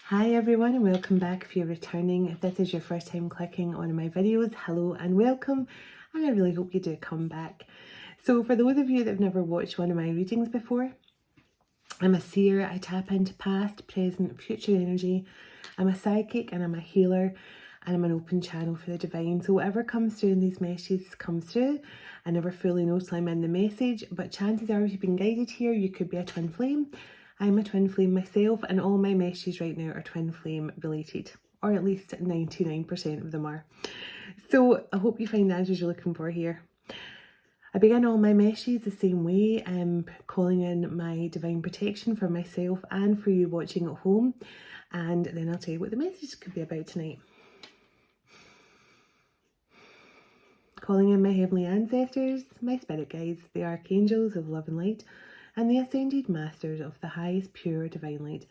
Hi everyone and welcome back if you're returning. If this is your first time clicking on my videos, hello and welcome, and I really hope you do come back. So for those of you that have never watched one of my readings before, I'm a seer. I tap into past, present, future energy. I'm a psychic and I'm a healer, and I'm an open channel for the divine. So whatever comes through in these messages comes through. I never fully know till I'm in the message, but chances are if you've been guided here, you could be a twin flame. I'm a twin flame myself, and all my messages right now are twin flame related, or at least 99% of them are. So I hope you find the answers you're looking for here. I begin all my messages the same way. I'm calling in my divine protection for myself and for you watching at home, and then I'll tell you what the message could be about tonight. Calling in my heavenly ancestors, my spirit guides, the archangels of love and light, and the ascended masters of the highest pure divine light.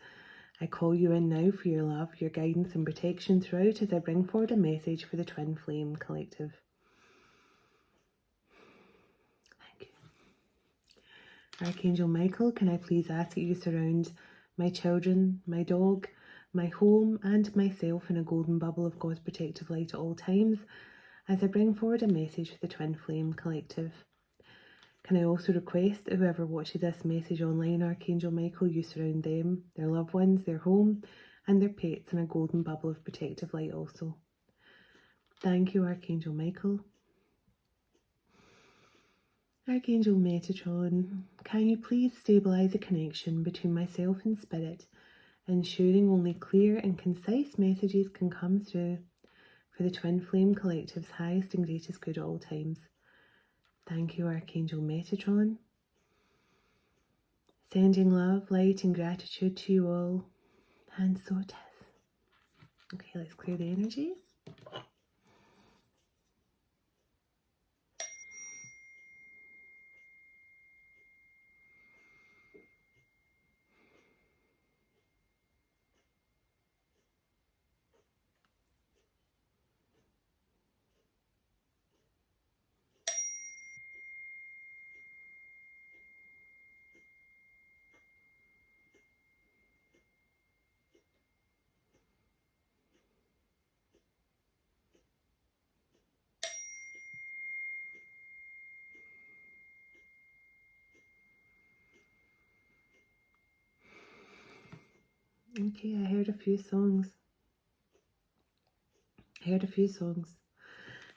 I call you in now for your love, your guidance and protection throughout as I bring forward a message for the Twin Flame Collective. Thank you. Archangel Michael, can I please ask that you surround my children, my dog, my home and myself in a golden bubble of God's protective light at all times as I bring forward a message for the Twin Flame Collective. Can I also request that whoever watches this message online, Archangel Michael, you surround them, their loved ones, their home, and their pets in a golden bubble of protective light also. Thank you, Archangel Michael. Archangel Metatron, can you please stabilise the connection between myself and Spirit, ensuring only clear and concise messages can come through for the Twin Flame Collective's highest and greatest good at all times. Thank you, Archangel Metatron. Sending love, light and gratitude to you all. And so it is. Okay, let's clear the energy. Okay, I heard a few songs.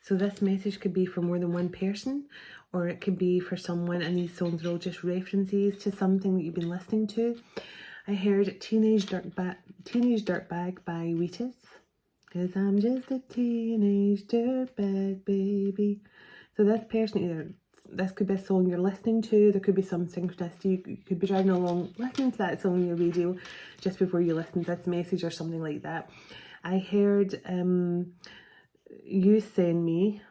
So this message could be for more than one person, or it could be for someone, and these songs are all just references to something that you've been listening to. I heard Teenage Dirtbag by Wheatus, because I'm just a teenage dirtbag baby. So this person, either this could be a song you're listening to, there could be some synchronicity, you could be driving along listening to that song on your radio just before you listen to this message or something like that. I heard You Send Me,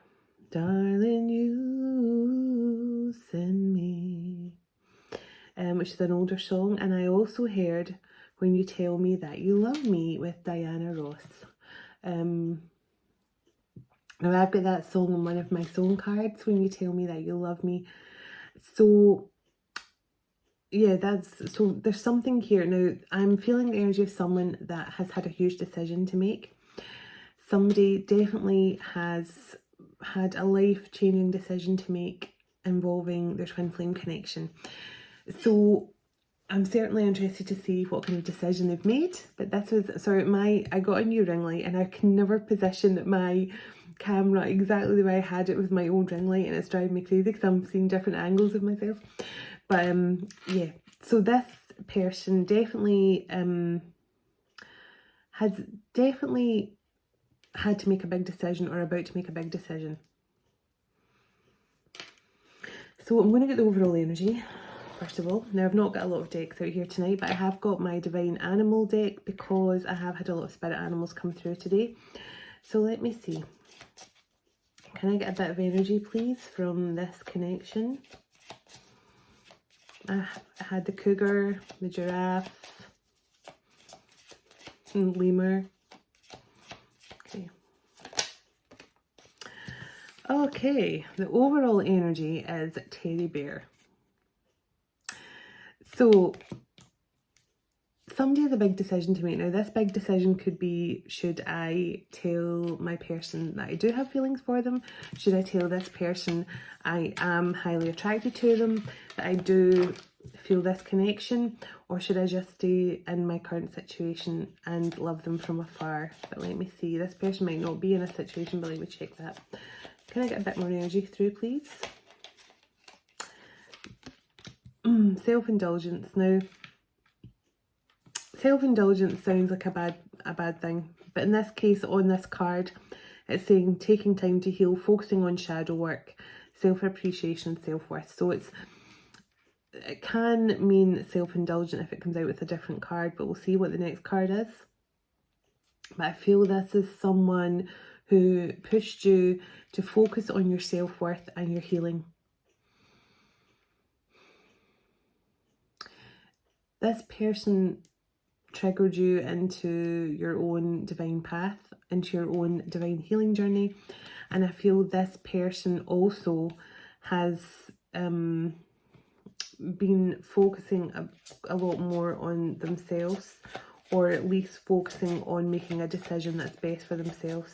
darling, you send me, which is an older song. And I also heard When You Tell Me That You Love Me with Diana Ross. Now I've got that song on one of my song cards, When You Tell Me That You Love Me. So yeah, there's something here. Now I'm feeling the energy of someone that has had a huge decision to make. Somebody definitely has had a life-changing decision to make involving their twin flame connection. So I'm certainly interested to see what kind of decision they've made. But this was, sorry, I got a new ring light and I can never position my camera exactly the way I had it with my old ring light, and it's driving me crazy because I'm seeing different angles of myself. But yeah, so this person definitely has definitely had to make a big decision or about to make a big decision. So I'm going to get the overall energy first of all. Now I've not got a lot of decks out here tonight, but I have got my Divine Animal deck because I have had a lot of spirit animals come through today. So let me see. Can I get a bit of energy please from this connection? I had the cougar, the giraffe, and lemur. Okay, the overall energy is teddy bear. So somebody has a big decision to make. Now, this big decision could be, should I tell my person that I do have feelings for them? Should I tell this person I am highly attracted to them, that I do feel this connection? Or should I just stay in my current situation and love them from afar? But let me see, this person might not be in a situation, but let me check that. Can I get a bit more energy through, please? Self-indulgence. Now, self-indulgence sounds like a bad thing, but in this case, on this card, it's saying taking time to heal, focusing on shadow work, self-appreciation, self-worth. So it can mean self-indulgent if it comes out with a different card, but we'll see what the next card is. But I feel this is someone who pushed you to focus on your self-worth and your healing. This person triggered you into your own divine path, into your own divine healing journey. And I feel this person also has been focusing a lot more on themselves, or at least focusing on making a decision that's best for themselves.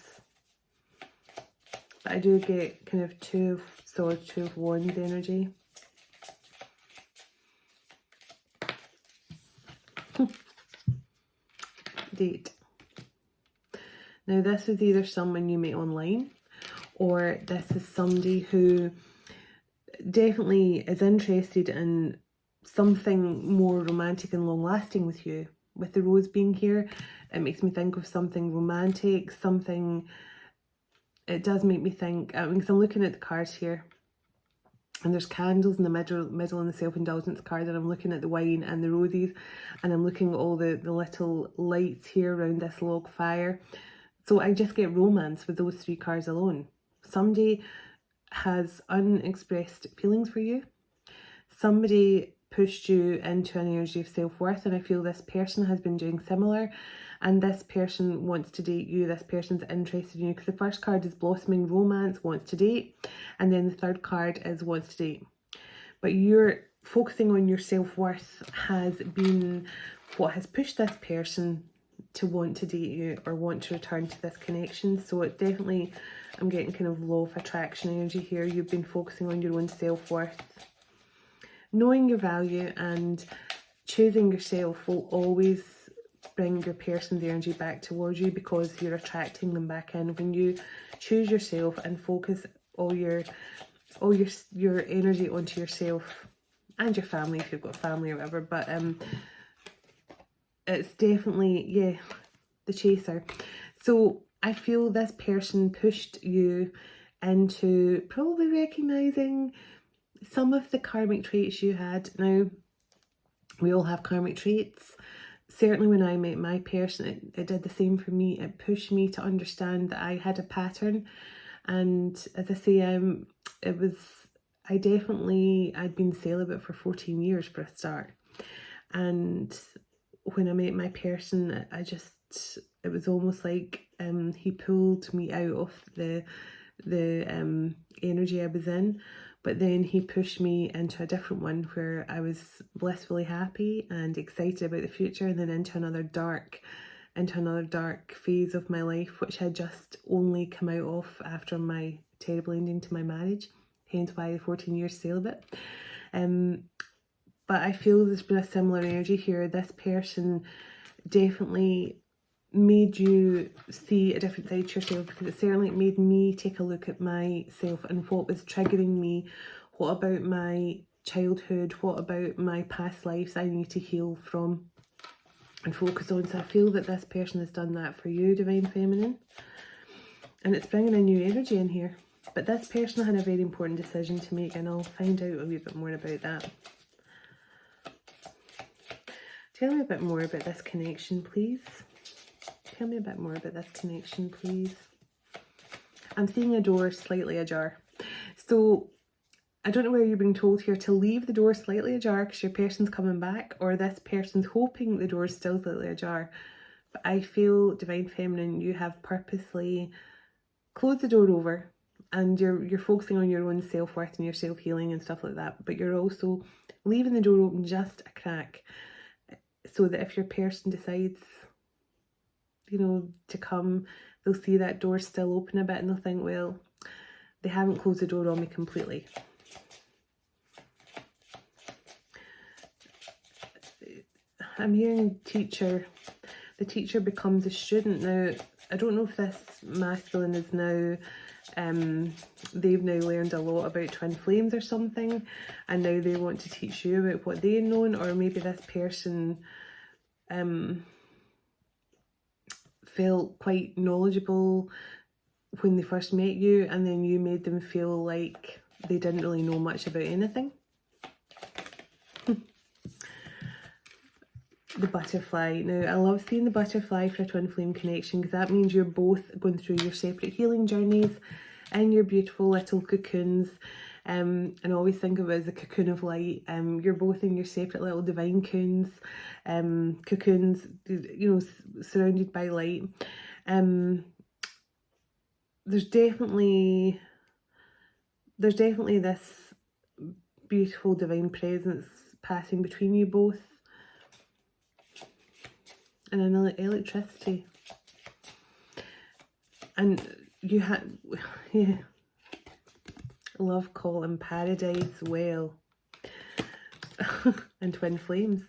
But I do get kind of Two of Swords, Two of Wands energy. Date. Now, this is either someone you met online, or this is somebody who definitely is interested in something more romantic and long lasting with you. With the rose being here, it makes me think of something romantic, something, it does make me think, because I'm looking at the cards here, and there's candles in the middle in the self-indulgence card, and I'm looking at the wine and the roses, and I'm looking at all the little lights here around this log fire. So I just get romance with those three cards alone. Somebody has unexpressed feelings for you. Somebody pushed you into an energy of self-worth, and I feel this person has been doing similar, and this person wants to date you. This person's interested in you, because the first card is blossoming romance, wants to date, and then the third card is wants to date. But you're focusing on your self-worth has been what has pushed this person to want to date you or want to return to this connection. So it definitely, I'm getting kind of law of attraction energy here. You've been focusing on your own self-worth. Knowing your value and choosing yourself will always bring your person's energy back towards you, because you're attracting them back in. When you choose yourself and focus all your energy onto yourself and your family, if you've got family or whatever, but it's definitely, yeah, the chaser. So I feel this person pushed you into probably recognizing some of the karmic traits you had. Now, we all have karmic traits. Certainly when I met my person, it did the same for me. It pushed me to understand that I had a pattern. And as I say, I'd been celibate for 14 years for a start. And when I met my person, it was almost like he pulled me out of the energy I was in. But then he pushed me into a different one where I was blissfully happy and excited about the future, and then into another dark phase of my life, which had just only come out of after my terrible ending to my marriage, hence why the 14 years celibate. But I feel there's been a similar energy here. This person definitely made you see a different side to yourself, because it certainly made me take a look at myself and what was triggering me. What about my childhood? What about my past lives I need to heal from and focus on? So I feel that this person has done that for you, Divine Feminine, and it's bringing a new energy in here. But this person had a very important decision to make, and I'll find out a wee bit more about that. Tell me a bit more about this connection, please. Tell me a bit more about this connection, please. I'm seeing a door slightly ajar. So I don't know where you're being told here to leave the door slightly ajar because your person's coming back, or this person's hoping the door is still slightly ajar. But I feel, Divine Feminine, you have purposely closed the door over, and you're focusing on your own self-worth and your self-healing and stuff like that. But you're also leaving the door open just a crack. so that if your person decides, you know, to come, they'll see that door still open a bit and they'll think, well, they haven't closed the door on me completely. I'm hearing teacher. The teacher becomes a student. Now, I don't know if this masculine is now, they've now learned a lot about twin flames or something, and now they want to teach you about what they've known, or maybe this person felt quite knowledgeable when they first met you, and then you made them feel like they didn't really know much about anything. The butterfly. Now, I love seeing the butterfly for a twin flame connection, because that means you're both going through your separate healing journeys in your beautiful little cocoons. And I always think of it as a cocoon of light. You're both in your separate little divine cocoons, you know, surrounded by light. There's definitely this beautiful divine presence passing between you both. And an electricity. And you had, yeah, love call and paradise well. And twin flames.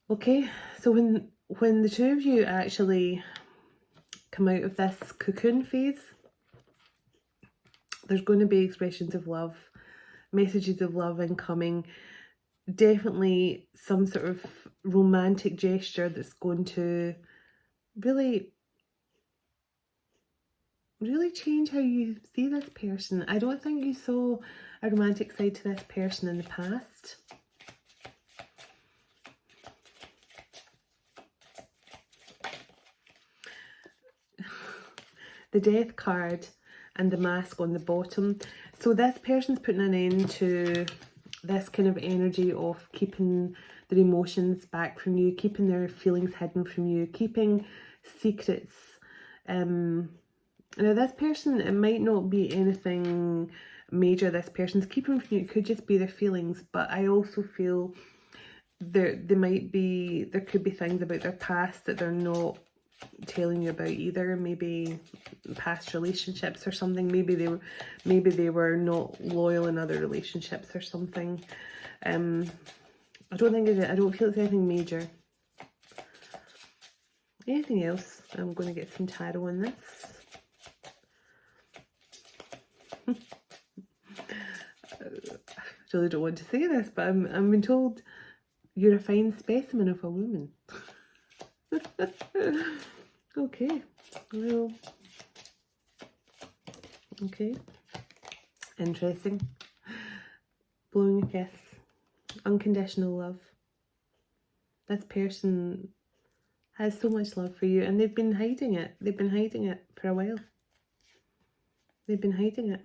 Okay, so when the two of you actually come out of this cocoon phase, there's going to be expressions of love, messages of love incoming. Definitely some sort of romantic gesture that's going to really change how you see this person. I don't think you saw a romantic side to this person in the past. The Death card and the mask on the bottom. So this person's putting an end to this kind of energy of keeping their emotions back from you, keeping their feelings hidden from you, keeping secrets. Now this person, it might not be anything major this person's keeping from you, it could just be their feelings, but I also feel there could be things about their past that they're not telling you about either. Maybe past relationships or something. Maybe they were not loyal in other relationships or something. I don't feel it's anything major. Anything else? I'm going to get some tarot on this. I really don't want to say this, but I'm being told you're a fine specimen of a woman. Okay, well, okay, interesting. Blowing a kiss, unconditional love. This person has so much love for you, and they've been hiding it. They've been hiding it for a while. They've been hiding it.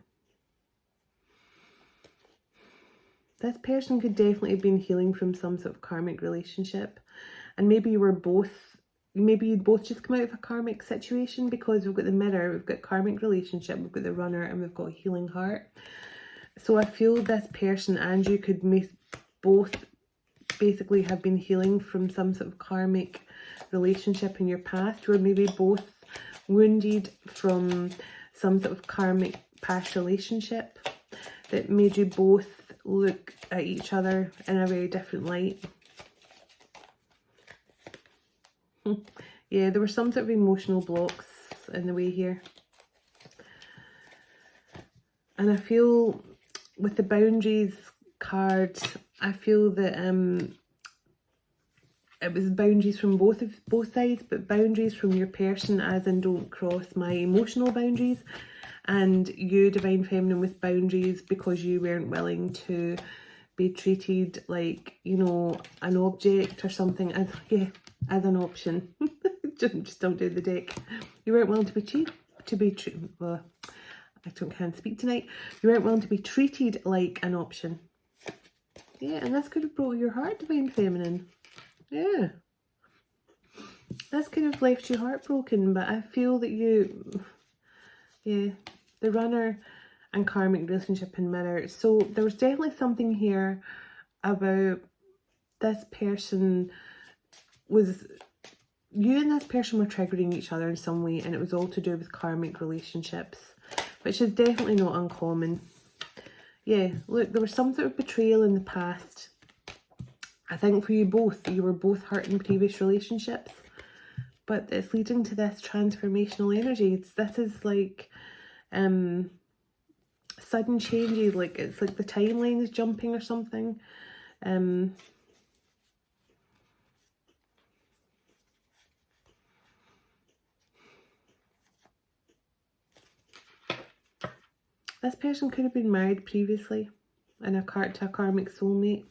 This person could definitely have been healing from some sort of karmic relationship, and maybe you'd both just come out of a karmic situation, because we've got the Mirror, we've got karmic relationship, we've got the Runner, and we've got healing heart. So I feel this person and you could both basically have been healing from some sort of karmic relationship in your past, or maybe both wounded from some sort of karmic past relationship that made you both look at each other in a very different light. Yeah, there were some sort of emotional blocks in the way here. And I feel with the boundaries card, I feel that it was boundaries from both sides, but boundaries from your person, as in don't cross my emotional boundaries, and you, Divine Feminine, with boundaries because you weren't willing to be treated like, you know, an object or something, as an option. just don't do the deck. You weren't willing to be treated. Well, can't speak tonight. You weren't willing to be treated like an option. Yeah, and this could have broke your heart, Divine Feminine. Yeah. This could have left you heartbroken, but I feel that the Runner and karmic relationship and Mirror. So there was definitely something here about this person was, you and this person were triggering each other in some way, and it was all to do with karmic relationships, which is definitely not uncommon. Yeah, look, there was some sort of betrayal in the past. I think for you both, you were both hurt in previous relationships, but it's leading to this transformational energy. This is like sudden changes, like it's like the timeline is jumping or something. This person could have been married previously and to a karmic soulmate.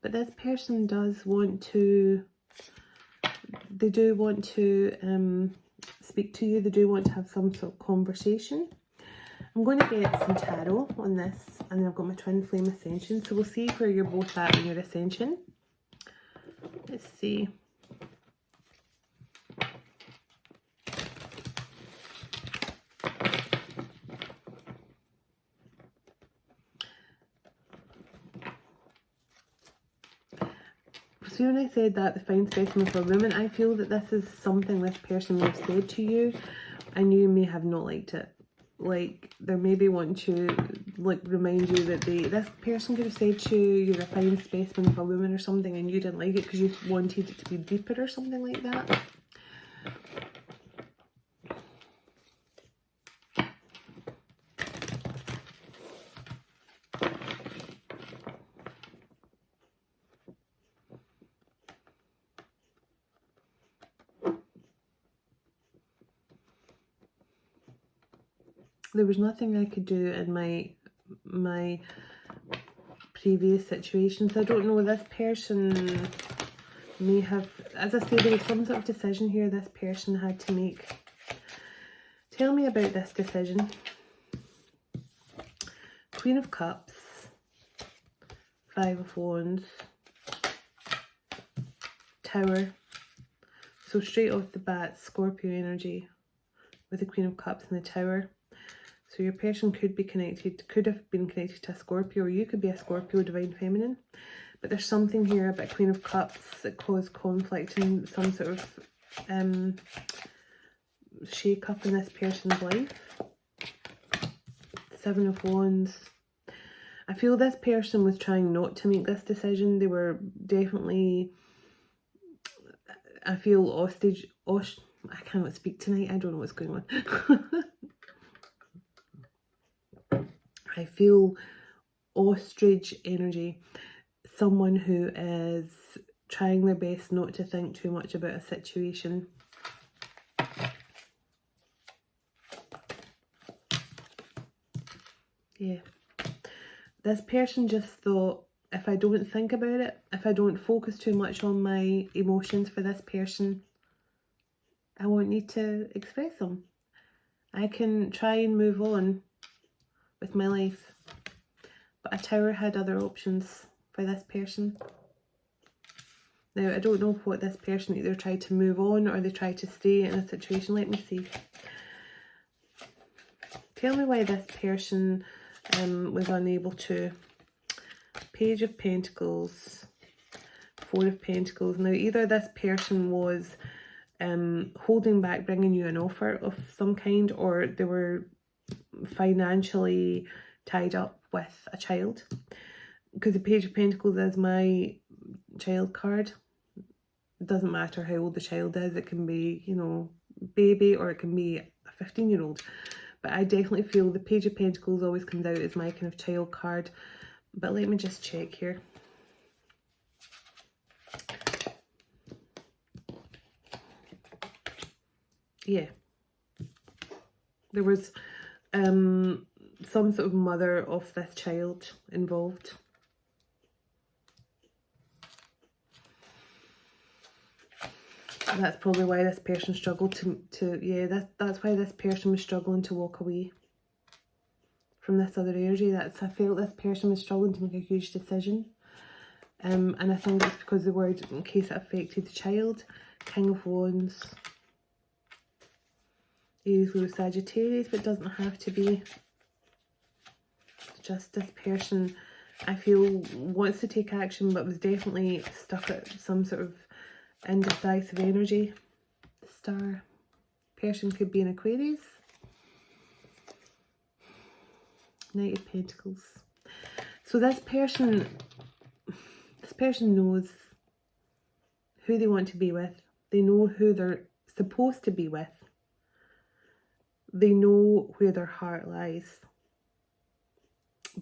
But this person does want to, they do want to speak to you. They do want to have some sort of conversation. I'm going to get some tarot on this, and then I've got my twin flame ascension. So we'll see where you're both at in your ascension. Let's see. So when I said that, the fine specimen for women, I feel that this is something this person may have said to you, and you may have not liked it. Like, they maybe want to, like, remind you that this person could have said to you, you're a fine specimen of a woman or something, and you didn't like it because you wanted it to be deeper or something like that. There was nothing I could do in my previous situations. I don't know, this person may have, as I say, there was some sort of decision here this person had to make. Tell me about this decision. Queen of Cups, Five of Wands, Tower. So straight off the bat, Scorpio energy with the Queen of Cups and the Tower. So your person could have been connected to a Scorpio, or you could be a Scorpio divine feminine. But there's something here about Queen of Cups that caused conflict and some sort of shake up in this person's life. Seven of Wands. I feel this person was trying not to make this decision. They were definitely, I feel I cannot speak tonight. I don't know what's going on. I feel ostrich energy. Someone who is trying their best not to think too much about a situation. Yeah. This person just thought, if I don't think about it, if I don't focus too much on my emotions for this person, I won't need to express them. I can try and move on with my life. But a Tower had other options for this person. Now, I don't know what this person either tried to move on or they tried to stay in a situation. Let me see. Tell me why this person was unable to. Page of Pentacles, Four of Pentacles. Now, either this person was holding back bringing you an offer of some kind, or they were financially tied up with a child, because the Page of Pentacles is my child card. It doesn't matter how old the child is. It can be, you know, baby, or it can be a 15-year-old. But I definitely feel the Page of Pentacles always comes out as my kind of child card. But let me just check here. Yeah. There was some sort of mother of this child involved. That's probably why this person struggled that's why this person was struggling to walk away from this other energy. I felt this person was struggling to make a huge decision. And I think it's because the word, in case it affected the child. King of Wands. Aries, Leo, Sagittarius, but it doesn't have to be. Just this person I feel wants to take action, but was definitely stuck at some sort of indecisive energy. The Star. Person could be an Aquarius. Knight of Pentacles. So this person knows who they want to be with. They know who they're supposed to be with. They know where their heart lies.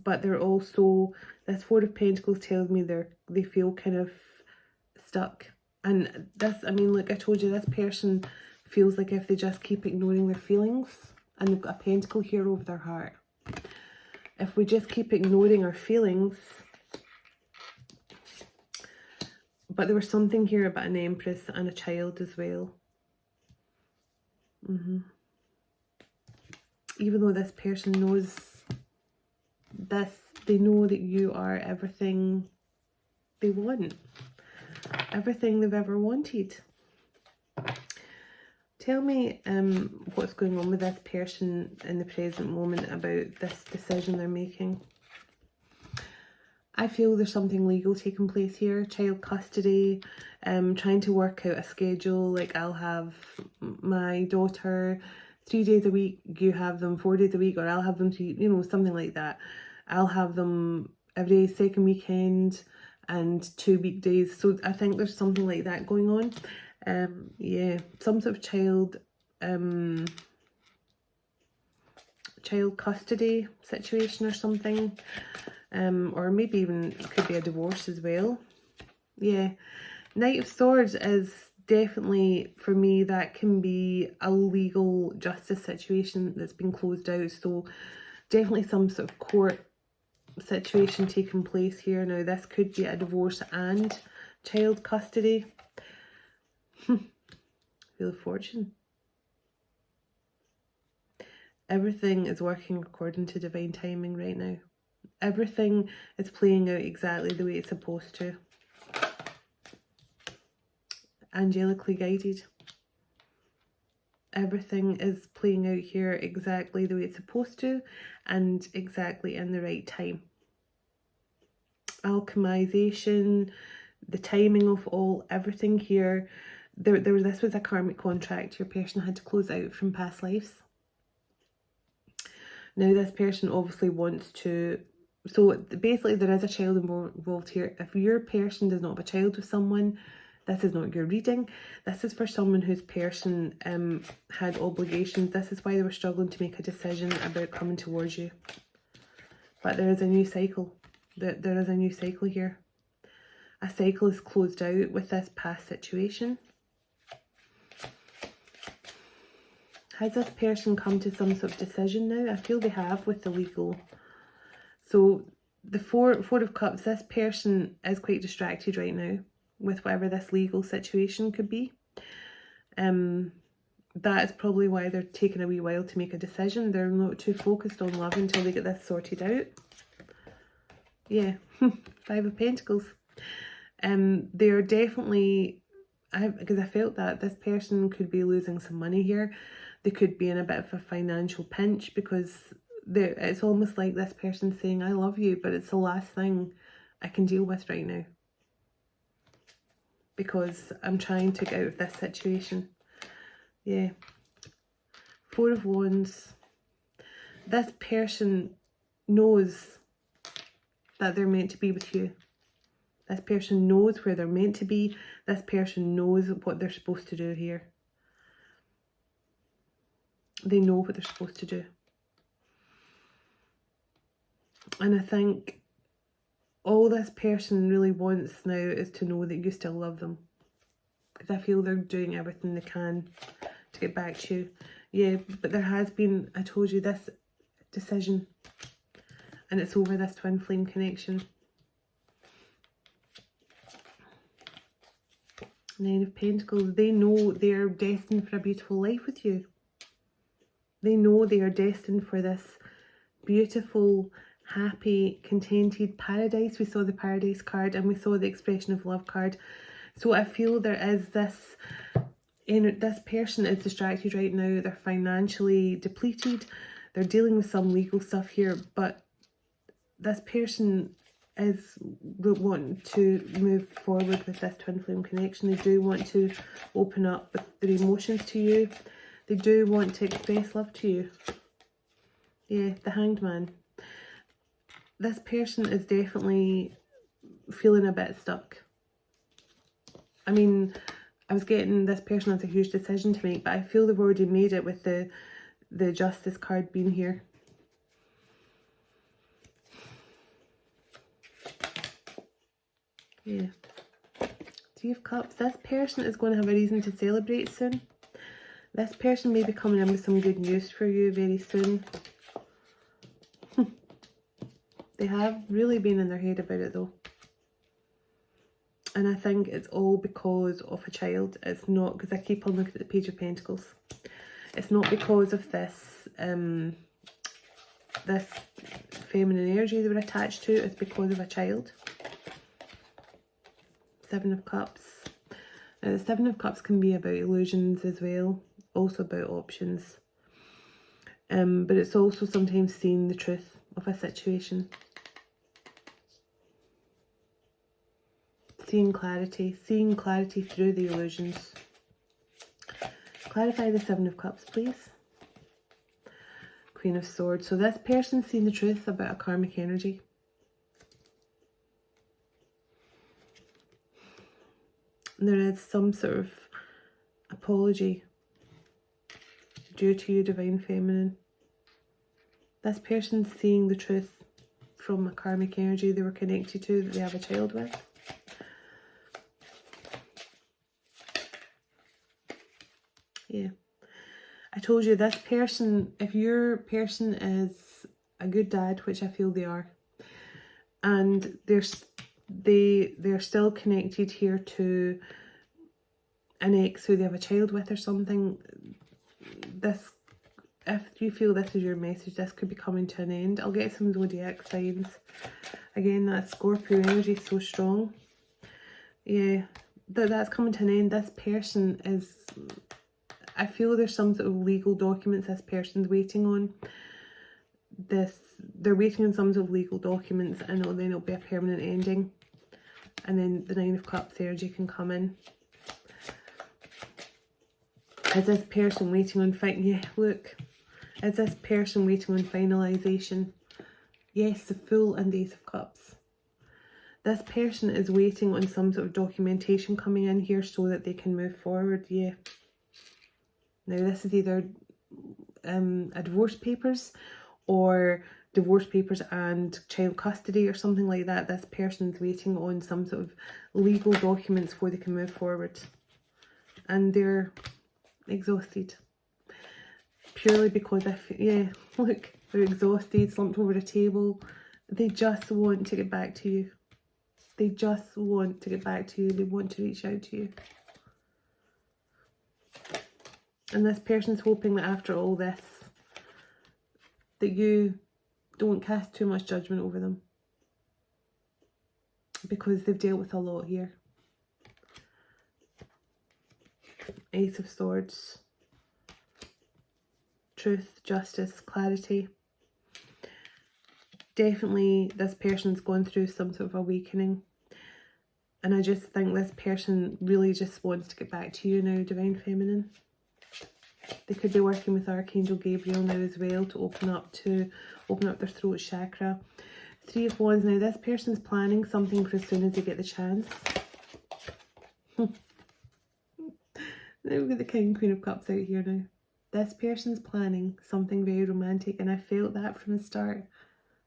But they're also, this Four of Pentacles tells me they feel kind of stuck. And this, I mean, like I told you, this person feels like if they just keep ignoring their feelings, and they've got a pentacle here over their heart. If we just keep ignoring our feelings, but there was something here about an Empress and a child as well. Even though this person knows this, they know that you are everything they want. Everything they've ever wanted. Tell me what's going on with this person in the present moment about this decision they're making. I feel there's something legal taking place here. Child custody, trying to work out a schedule. Like, I'll have my daughter 3 days a week, you have them 4 days a week, or I'll have them, you know, something like that. I'll have them every second weekend and 2 weekdays. So I think there's something like that going on. Yeah, some sort of child custody situation or something. Or maybe even it could be a divorce as well. Yeah, Knight of Swords is definitely, for me, that can be a legal justice situation that's been closed out. So definitely some sort of court situation taking place here. Now this could be a divorce and child custody. Wheel of Fortune. Everything is working according to divine timing right now. Everything is playing out exactly the way it's supposed to. Angelically guided. Everything is playing out here exactly the way it's supposed to, and exactly in the right time. Alchemization, the timing of everything here. This was a karmic contract your person had to close out from past lives. Now this person obviously wants to, so basically there is a child involved here. If your person does not have a child with someone, this is not your reading. This is for someone whose person had obligations. This is why they were struggling to make a decision about coming towards you. But there is a new cycle. There is a new cycle here. A cycle is closed out with this past situation. Has this person come to some sort of decision now? I feel they have with the legal. So the Four of Cups, this person is quite distracted right now with whatever this legal situation could be. That is probably why they're taking a wee while to make a decision. They're not too focused on love until they get this sorted out. Yeah, Five of Pentacles. They're definitely, because I felt that this person could be losing some money here. They could be in a bit of a financial pinch because it's almost like this person saying, I love you, but it's the last thing I can deal with right now. Because I'm trying to get out of this situation. Yeah. Four of Wands. This person knows that they're meant to be with you. This person knows where they're meant to be. This person knows what they're supposed to do here. They know what they're supposed to do. And I think all this person really wants now is to know that you still love them. Because I feel they're doing everything they can to get back to you. Yeah, but there has been, I told you, this decision. And it's over this twin flame connection. Nine of Pentacles. They know they're destined for a beautiful life with you. They know they are destined for this beautiful, happy, contented paradise. We saw the Paradise card and we saw the Expression of Love card. So I feel there is this, this person is distracted right now. They're financially depleted. They're dealing with some legal stuff here, but this person is wanting to move forward with this twin flame connection. They do want to open up with their emotions to you. They do want to express love to you. Yeah, the Hanged Man. This person is definitely feeling a bit stuck. I mean, I was getting this person has a huge decision to make, but I feel they've already made it with the Justice card being here. Yeah. Three of Cups. This person is going to have a reason to celebrate soon. This person may be coming in with some good news for you very soon. They have really been in their head about it though. And I think it's all because of a child. It's not, because I keep on looking at the Page of Pentacles. It's not because of this this feminine energy they were attached to. It's because of a child. Seven of Cups. Now the Seven of Cups can be about illusions as well. Also about options. But it's also sometimes seeing the truth of a situation. Seeing clarity through the illusions. Clarify the Seven of Cups, please. Queen of Swords. So this person's seeing the truth about a karmic energy. There is some sort of apology due to you, Divine Feminine. This person's seeing the truth from a karmic energy they were connected to, that they have a child with. Yeah. I told you, this person, if your person is a good dad, which I feel they are, and they're still connected here to an ex who they have a child with or something, this, if you feel this is your message, this could be coming to an end. I'll get some Zodiac signs. Again, that Scorpio energy is so strong. Yeah, that's coming to an end. This person is, I feel there's some sort of legal documents this person's waiting on. They're waiting on some sort of legal documents, and then it'll be a permanent ending. And then the Nine of Cups energy can come in. Is this person waiting on yeah, look. Is this person waiting on finalisation? Yes, the Fool and Ace of Cups. This person is waiting on some sort of documentation coming in here so that they can move forward, yeah. Now this is either a divorce papers or divorce papers and child custody or something like that. This person's waiting on some sort of legal documents before they can move forward. And they're exhausted. Purely because, yeah, look, they're exhausted, slumped over the table. They just want to get back to you. They just want to get back to you. They want to reach out to you. And this person's hoping that after all this, that you don't cast too much judgment over them. Because they've dealt with a lot here. Ace of Swords. Truth, justice, clarity. Definitely this person's gone through some sort of awakening. And I just think this person really just wants to get back to you now, Divine Feminine. They could be working with Archangel Gabriel now as well to open up their throat chakra. Three of Wands. Now this person's planning something for as soon as they get the chance. Now we've got the King and Queen of Cups out here now. This person's planning something very romantic, and I felt that from the start.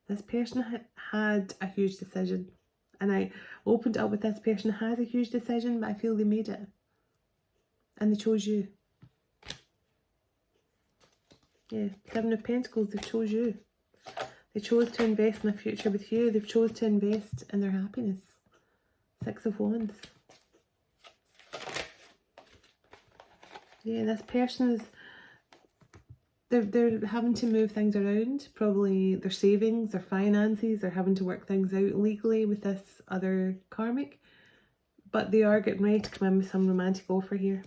This person had a huge decision, and I opened up with this person has a huge decision, but I feel they made it. And they chose you. Yeah, Seven of Pentacles, they chose you. They chose to invest in a future with you. They've chose to invest in their happiness. Six of Wands. Yeah, this person is, they're having to move things around. Probably their savings, their finances. They're having to work things out legally with this other karmic. But they are getting ready to come in with some romantic offer here.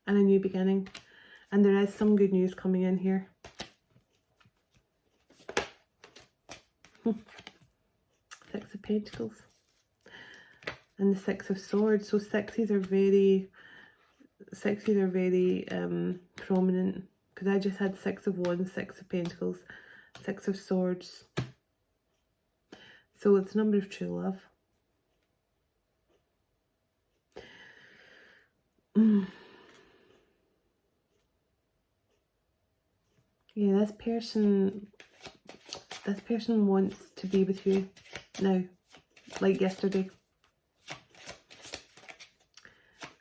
And a new beginning. And there is some good news coming in here. Six of Pentacles. And the Six of Swords. So sixes are very prominent. Because I just had Six of Wands, Six of Pentacles, Six of Swords. So it's a number of true love. Yeah, this person wants to be with you now, like yesterday.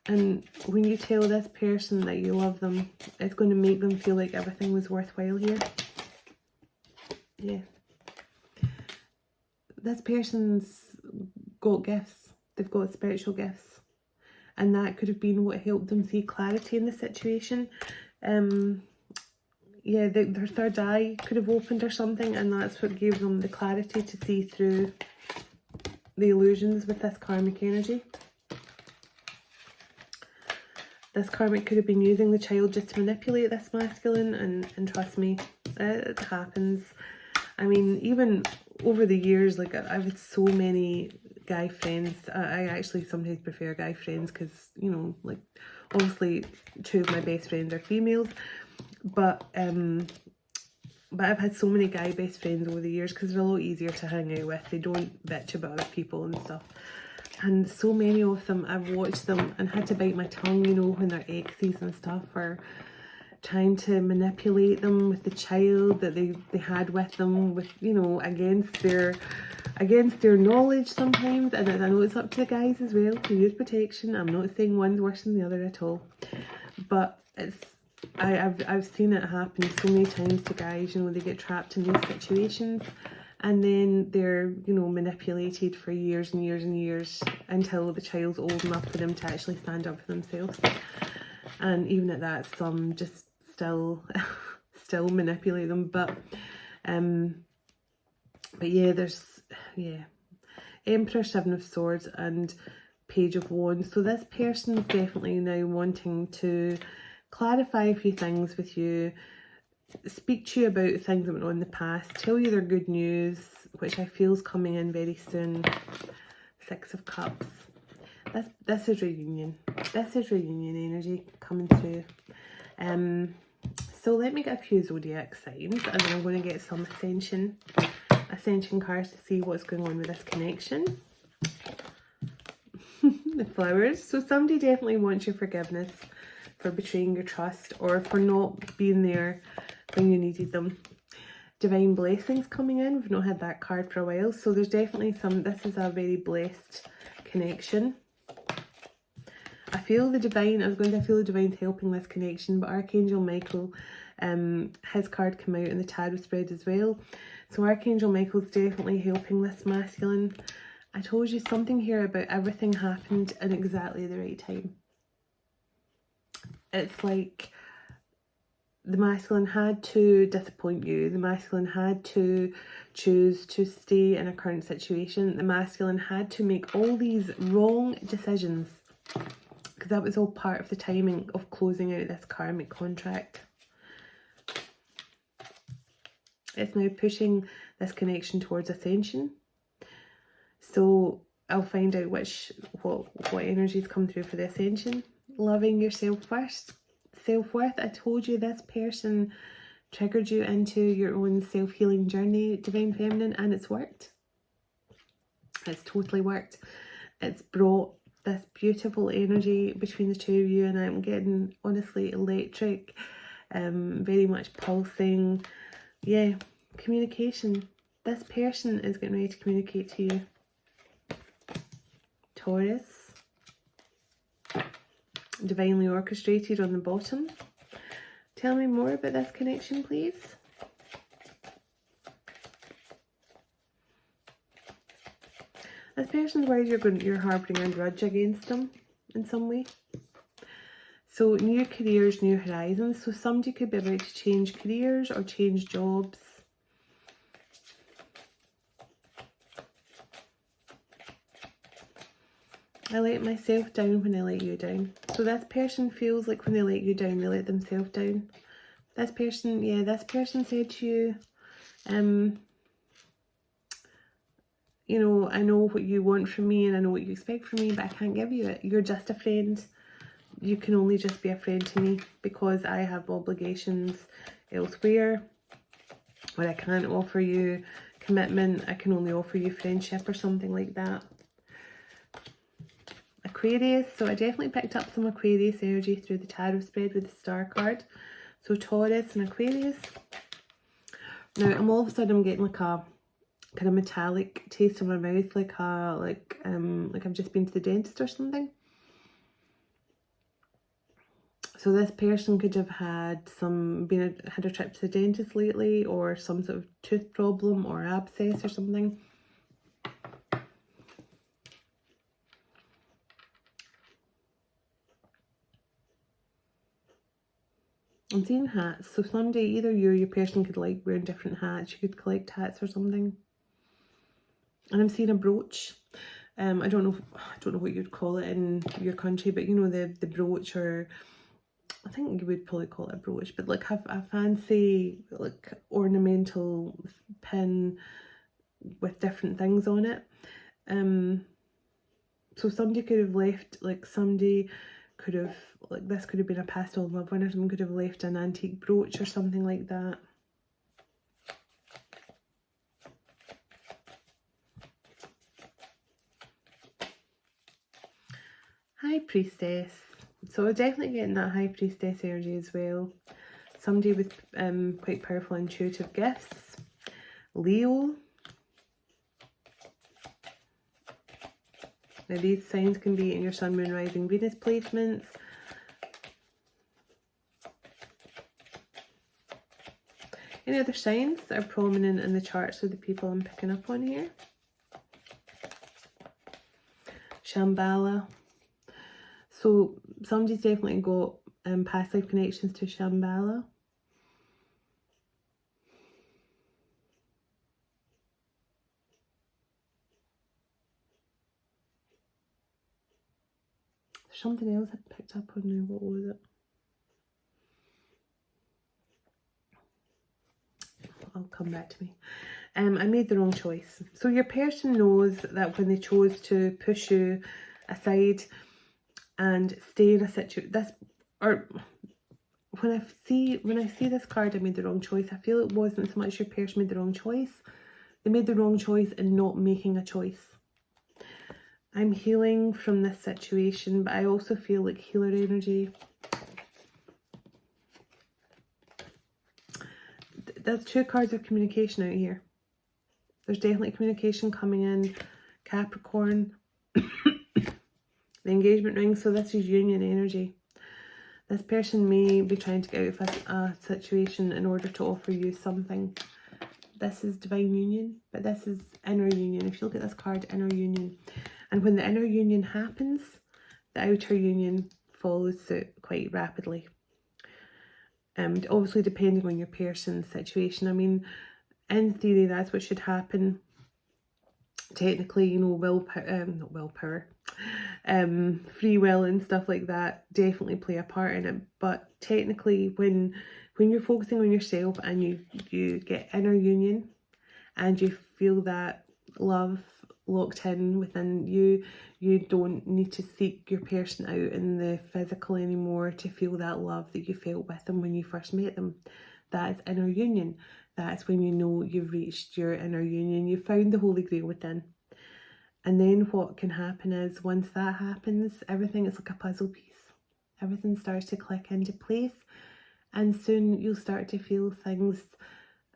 And when you tell this person that you love them, it's going to make them feel like everything was worthwhile here. Yeah. This person's got gifts. They've got spiritual gifts. And that could have been what helped them see clarity in the situation. Yeah, their third eye could have opened or something, and that's what gave them the clarity to see through the illusions with this karmic energy. This karmic could have been using the child just to manipulate this masculine, and trust me, it happens. I mean, even over the years, like I've had so many guy friends. I actually sometimes prefer guy friends because, you know, like obviously two of my best friends are females, but I've had so many guy best friends over the years because they're a lot easier to hang out with. They don't bitch about other people and stuff. And so many of them, I've watched them and had to bite my tongue, you know, when their exes and stuff are trying to manipulate them with the child that they had with them, with, you know, against their knowledge sometimes. And I know it's up to the guys as well to use protection. I'm not saying one's worse than the other at all, but I've seen it happen so many times to guys. You know, they get trapped in these situations, and then they're, you know, manipulated for years and years and years until the child's old enough for them to actually stand up for themselves. And even at that, some just still manipulate them. But yeah, there's Emperor, Seven of Swords, and Page of Wands. So this person's definitely now wanting to clarify a few things with you, speak to you about things that went on in the past, tell you their good news, which I feel is coming in very soon. Six of Cups. This is reunion. This is reunion energy coming through. So let me get a few Zodiac signs, and then I'm going to get some Ascension cards to see what's going on with this connection. The Flowers. So somebody definitely wants your forgiveness for betraying your trust or for not being there when you needed them. Divine Blessings coming in. We've not had that card for a while, so there's definitely this is a very blessed connection. I feel the divine divine's helping this connection, but Archangel Michael, his card came out in the tarot spread as well. So Archangel Michael's definitely helping this masculine. I told you something here about everything happened in exactly the right time. It's like the masculine had to disappoint you. The masculine had to choose to stay in a current situation. The masculine had to make all these wrong decisions because that was all part of the timing of closing out this karmic contract. It's now pushing this connection towards Ascension. So I'll find out what energies come through for the Ascension. Loving yourself first. Self-worth. I told you this person triggered you into your own self-healing journey, Divine Feminine, and it's worked. It's totally worked. It's brought this beautiful energy between the two of you, and I'm getting, honestly, electric, very much pulsing. Yeah, communication. This person is getting ready to communicate to you. Taurus. Divinely orchestrated on the bottom. Tell me more about this connection, please. This person's worried you're harbouring a grudge against them in some way. So new careers, new horizons. So somebody could be about to change careers or change jobs. I let myself down when I let you down. So this person feels like when they let you down, they let themselves down. This person, yeah, this person said to you, you know, I know what you want from me and I know what you expect from me, but I can't give you it. You're just a friend. You can only just be a friend to me because I have obligations elsewhere, where I can't offer you commitment. I can only offer you friendship or something like that. Aquarius, so I definitely picked up some Aquarius energy through the tarot spread with the star card. So Taurus and Aquarius. Now I'm all of a sudden I'm getting like a kind of metallic taste in my mouth, like I've just been to the dentist or something. So this person could have had had a trip to the dentist lately, or some sort of tooth problem or abscess or something. I'm seeing hats. So someday either you or your person could like wear different hats. You could collect hats or something. And I'm seeing a brooch. I don't know what you'd call it in your country, but you know, the brooch, or I think you would probably call it a brooch, but like have a fancy like ornamental pin with different things on it. So somebody could have left, like somebody could have, like this could have been a past on loved one, or someone could have left an antique brooch or something like that. High Priestess. So I'm definitely getting that High Priestess energy as well. Somebody with quite powerful intuitive gifts. Leo. Now these signs can be in your Sun, Moon, Rising, Venus placements. Any other signs that are prominent in the charts of the people I'm picking up on here? Shambhala. So somebody's definitely got past life connections to Shambhala. There's something else I picked up on now. What was it? I'll come back to me. I made the wrong choice. So your person knows that when they chose to push you aside and stay in a situation, when I see this card, I made the wrong choice. I feel it wasn't so much your person made the wrong choice. They made the wrong choice in not making a choice. I'm healing from this situation, but I also feel like healer energy. There's two cards of communication out here. There's definitely communication coming in. Capricorn. The engagement ring. So this is union energy. This person may be trying to get out of a situation in order to offer you something. This is divine union, but this is inner union. If you look at this card, inner union. And when the inner union happens, the outer union follows suit quite rapidly. Obviously depending on your person's situation. I mean, in theory, that's what should happen. Technically, you know, not willpower, free will and stuff like that definitely play a part in it. But technically, when you're focusing on yourself and you get inner union and you feel that love locked in within you, you don't need to seek your person out in the physical anymore to feel that love that you felt with them when you first met them. That is inner union. That's when you know you've reached your inner union. You've found the Holy Grail within. And then what can happen is, once that happens, everything is like a puzzle piece. Everything starts to click into place, and soon you'll start to feel things.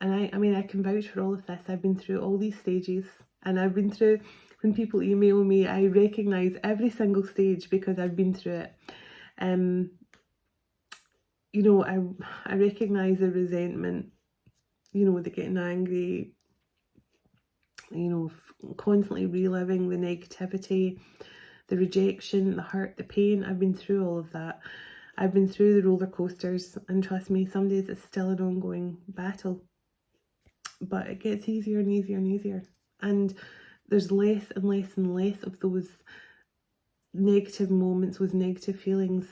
And I mean, I can vouch for all of this. I've been through all these stages, and I've been through, when people email me, I recognise every single stage because I've been through it. You know, I recognise the resentment, you know, the getting angry, you know, constantly reliving the negativity, the rejection, the hurt, the pain. I've been through all of that. I've been through the roller coasters, and trust me, some days it's still an ongoing battle. But it gets easier and easier and easier. And there's less and less and less of those negative moments, those negative feelings.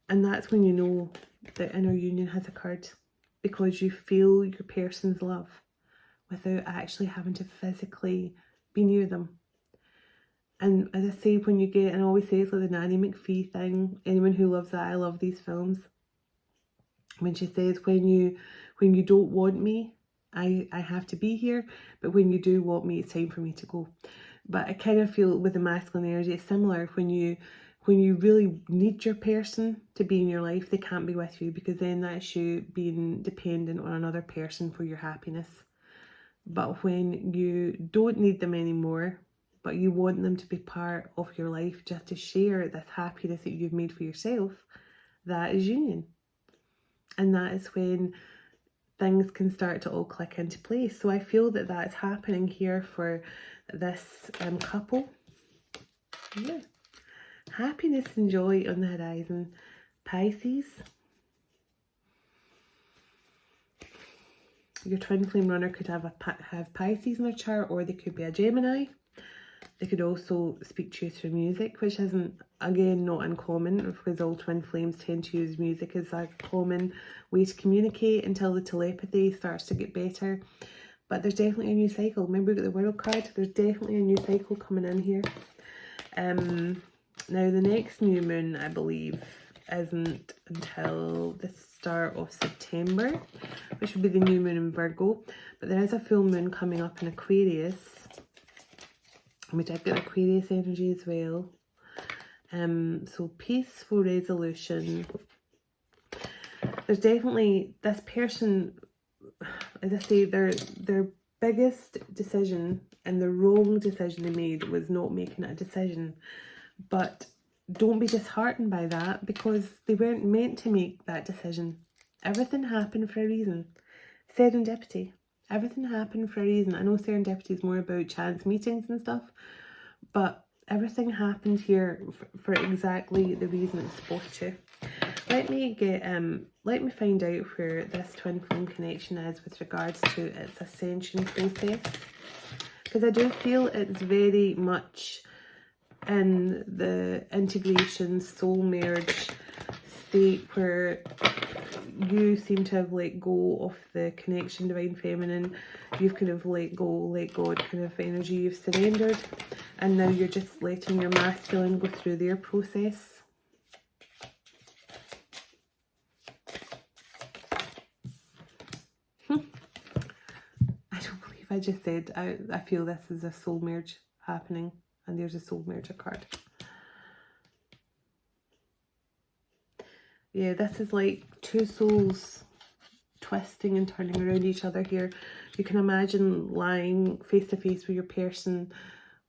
And that's when you know the inner union has occurred, because you feel your person's love without actually having to physically be near them. And as I say, when you get, and I always say it's like the Nanny McPhee thing, anyone who loves that, I love these films. When she says, when you don't want me, I have to be here, but when you do want me, it's time for me to go. But I kind of feel with the masculine energy, it's similar. When you really need your person to be in your life, they can't be with you, because then that's you being dependent on another person for your happiness. But when you don't need them anymore, but you want them to be part of your life, just to share this happiness that you've made for yourself, that is union. And that is when things can start to all click into place. So I feel that that's happening here for this couple. Yeah. Happiness and joy on the horizon. Pisces. Your twin flame runner could have Pisces in their chart, or they could be a Gemini. They could also speak to you through music, which isn't, again, not uncommon, because all twin flames tend to use music as a common way to communicate until the telepathy starts to get better. But there's definitely a new cycle. Remember, we got the World card. There's definitely a new cycle coming in here. Now, the next new moon, I believe, isn't until the start of September, which will be the new moon in Virgo. But there is a full moon coming up in Aquarius, which I've got Aquarius energy as well. So peaceful resolution. There's definitely this person, as I say, their biggest decision and the wrong decision they made was not making a decision. But don't be disheartened by that, because they weren't meant to make that decision. Everything happened for a reason. Serendipity. Everything happened for a reason. I know serendipity is more about chance meetings and stuff, but everything happened here for exactly the reason it's supposed to. Let me find out where this twin flame connection is with regards to its ascension process, because I do feel it's very much in the integration soul merge state, where you seem to have let go of the connection divine feminine. You've kind of let God kind of energy. You've surrendered, and now you're just letting your masculine go through their process. I don't believe I just said I feel this is a soul merge happening, and there's a soul merger card. Yeah, this is like two souls twisting and turning around each other here. You can imagine lying face to face with your person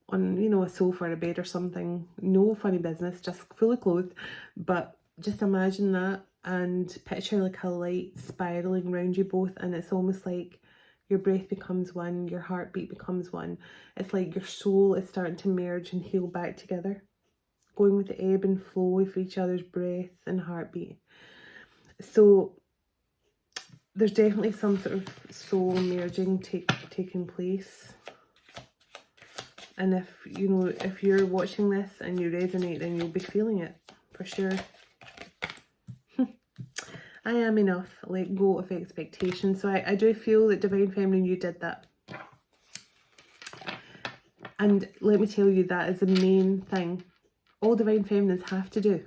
on, you know, a sofa or a bed or something. No funny business, just fully clothed. But just imagine that and picture like a light spiraling around you both, and it's almost like your breath becomes one, your heartbeat becomes one. It's like your soul is starting to merge and heal back together, going with the ebb and flow of each other's breath and heartbeat. So there's definitely some sort of soul merging taking place. And if you're watching this and you resonate, then you'll be feeling it for sure. I am enough. Let go of expectations. So I do feel that Divine Feminine, you did that. And let me tell you, that is the main thing all Divine Feminines have to do.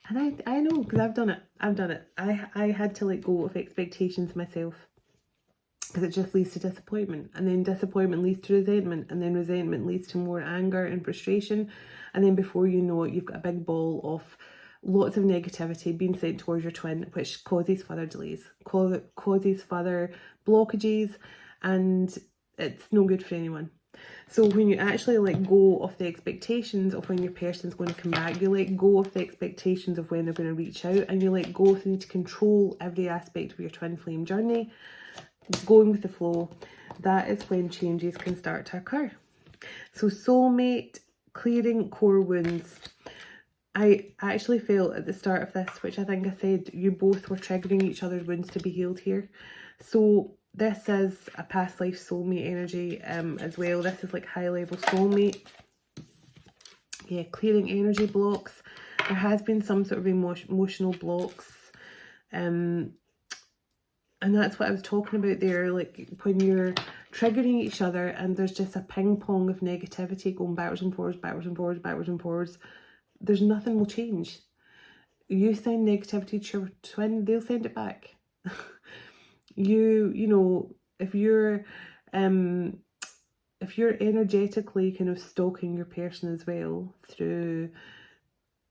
And I know, because I've done it. I had to let go of expectations myself, because it just leads to disappointment, and then disappointment leads to resentment, and then resentment leads to more anger and frustration, and then before you know it, you've got a big ball of lots of negativity being sent towards your twin, which causes further delays, causes further blockages, and it's no good for anyone. So when you actually let go of the expectations of when your person's going to come back, you let go of the expectations of when they're going to reach out, and you let go of the need to control every aspect of your twin flame journey, going with the flow, that is when changes can start to occur. So soulmate, clearing core wounds. I actually felt at the start of this, which I think I said, you both were triggering each other's wounds to be healed here. So this is a past life soulmate energy as well. This is like high level soulmate. Yeah, clearing energy blocks. There has been some sort of emotional blocks. And that's what I was talking about there, like when you're triggering each other and there's just a ping pong of negativity going backwards and forwards, backwards and forwards, backwards and forwards, there's nothing will change. You send negativity to your twin, they'll send it back. You know, if you're energetically kind of stalking your person as well through,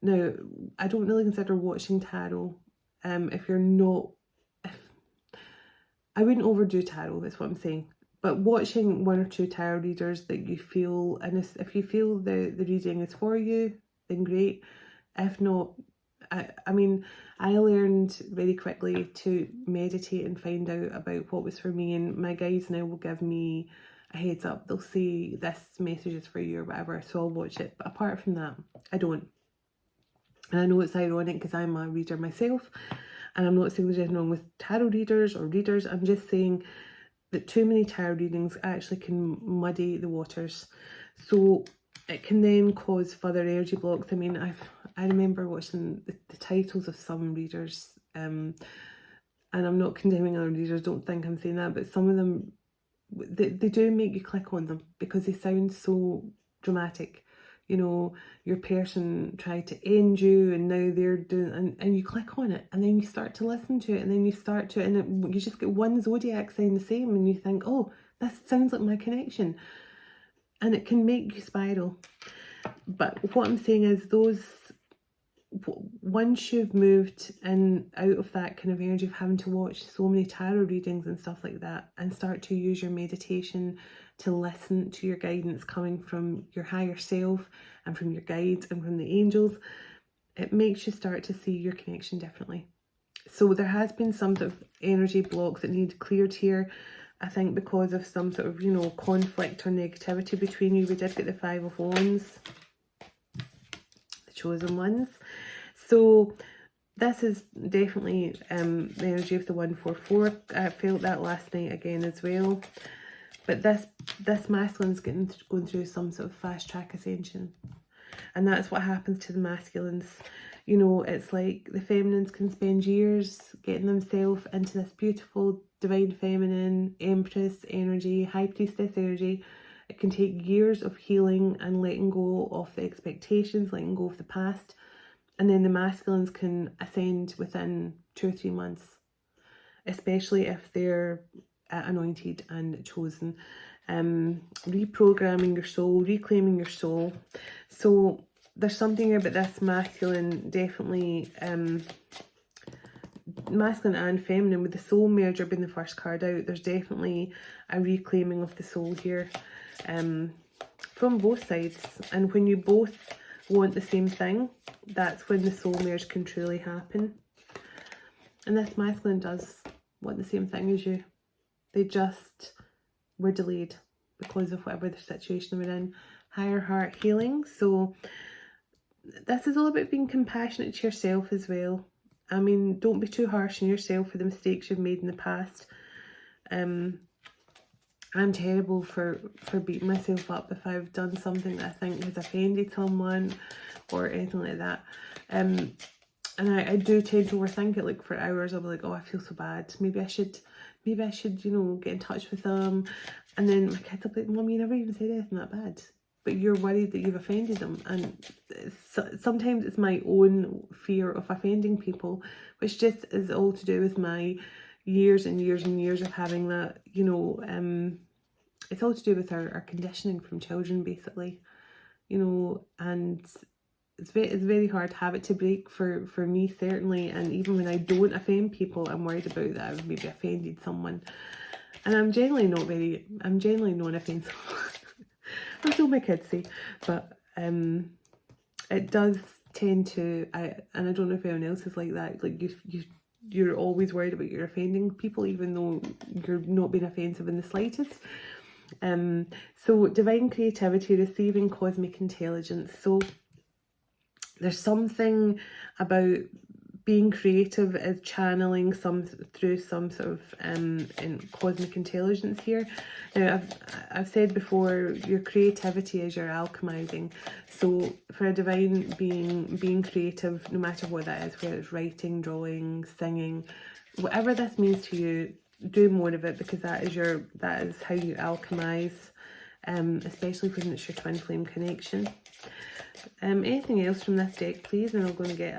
now I don't really consider watching tarot, if you're not, I wouldn't overdo tarot, that's what I'm saying. But watching one or two tarot readers that you feel, and if you feel the reading is for you, then great. If not, I mean, I learned very quickly to meditate and find out about what was for me, and my guides now will give me a heads up. They'll say this message is for you or whatever, so I'll watch it. But apart from that, I don't. And I know it's ironic because I'm a reader myself, and I'm not saying there's anything wrong with tarot readers or readers. I'm just saying that too many tarot readings actually can muddy the waters. So it can then cause further energy blocks. I mean, I remember watching the titles of some readers, and I'm not condemning other readers, don't think I'm saying that, but some of them, they do make you click on them because they sound so dramatic. You know, your person tried to end you and now they're doing, and you click on it and then you start to listen to it and then you start to, and you just get one zodiac sign the same and you think, oh, this sounds like my connection. And it can make you spiral. But what I'm saying is once you've moved in out of that kind of energy of having to watch so many tarot readings and stuff like that, and start to use your meditation to listen to your guidance coming from your higher self and from your guides and from the angels, it makes you start to see your connection differently. So there has been some sort of energy blocks that need cleared here, I think, because of some sort of, you know, conflict or negativity between you. We did get the Five of Wands, the chosen ones. So this is definitely the energy of the 144. I felt that last night again as well. But this masculine's going through some sort of fast track ascension. And that's what happens to the masculines. You know, it's like the feminines can spend years getting themselves into this beautiful divine feminine, empress energy, high priestess energy. It can take years of healing and letting go of the expectations, letting go of the past. And then the masculines can ascend within 2 or 3 months, especially if they're anointed and chosen. Reprogramming your soul, reclaiming your soul. So there's something about this masculine, definitely masculine and feminine, with the soul merger being the first card out. There's definitely a reclaiming of the soul here, from both sides. And when you both want the same thing, that's when the soul merge can truly happen. And this masculine does want the same thing as you. They just were delayed because of whatever the situation we're in. Higher heart healing. So this is all about being compassionate to yourself as well. I mean, don't be too harsh on yourself for the mistakes you've made in the past. I'm terrible for beating myself up if I've done something that I think has offended someone or anything like that. And I do tend to overthink it, like for hours. I'll be like, oh, I feel so bad. Maybe I should, you know, get in touch with them. And then my kids will be like, Mum, you never even said anything that bad. But you're worried that you've offended them. And sometimes it's my own fear of offending people, which just is all to do with my years and years and years of having that, you know, it's all to do with our conditioning from children, basically, you know. And it's very hard habit to break for me, certainly. And even when I don't offend people, I'm worried about that I've maybe offended someone. And I'm generally non-offensive. That's all my kids say. But it does tend to, and I don't know if anyone else is like that, like you're always worried about you're offending people, even though you're not being offensive in the slightest. So divine creativity, receiving cosmic intelligence. So there's something about being creative is channeling through some sort of in cosmic intelligence here. Now, I've said before, your creativity is your alchemizing. So for a divine being creative, no matter what that is, whether it's writing, drawing, singing, whatever this means to you, do more of it, because that is how you alchemize, especially when it's your twin flame connection. Anything else from this deck, please? And I'm going to get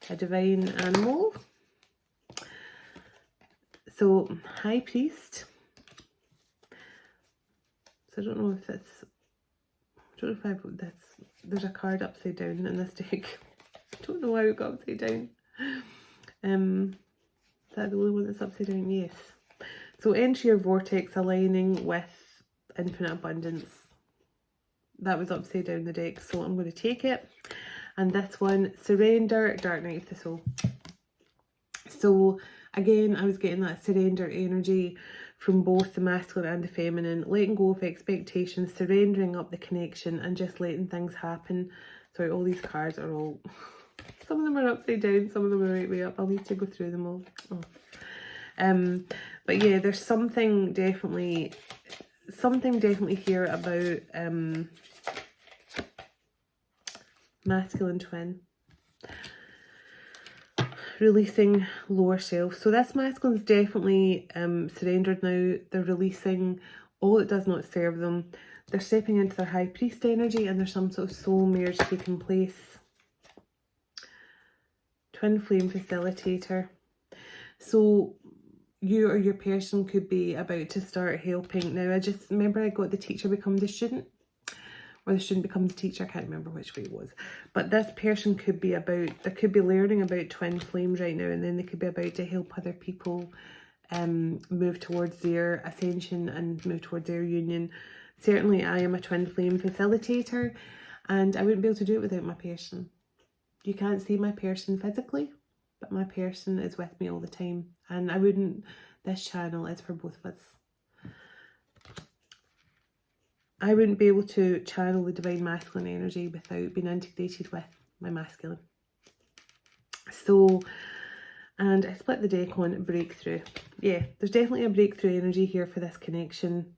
a divine animal. So, High Priest. So I don't know if that's, I don't know if I've got this, there's a card upside down in this deck. I don't know why we got upside down. Is that the only one that's upside down? Yes. So enter your vortex, aligning with infinite abundance. That was upside down the deck, so I'm going to take it. And this one, surrender, dark night of the soul. So again, I was getting that surrender energy from both the masculine and the feminine, letting go of expectations, surrendering up the connection, and just letting things happen. Sorry, all these cards are all, some of them are upside down, some of them are right way up. I'll need to go through them all. But yeah, there's something definitely here about masculine twin. Releasing lower self. So this masculine's definitely surrendered now. They're releasing all that does not serve them. They're stepping into their high priest energy, and there's some sort of soul merge taking place. Twin flame facilitator. So you or your person could be about to start helping. Now, I just remember I got the teacher become the student, or the student becomes the teacher. I can't remember which way it was. But this person could be about, they could be learning about twin flames right now, and then they could be about to help other people move towards their ascension and move towards their union. Certainly, I am a twin flame facilitator, and I wouldn't be able to do it without my person. You can't see my person physically, but my person is with me all the time. And I wouldn't, this channel is for both of us. I wouldn't be able to channel the divine masculine energy without being integrated with my masculine. So, and I split the deck on breakthrough. Yeah, there's definitely a breakthrough energy here for this connection.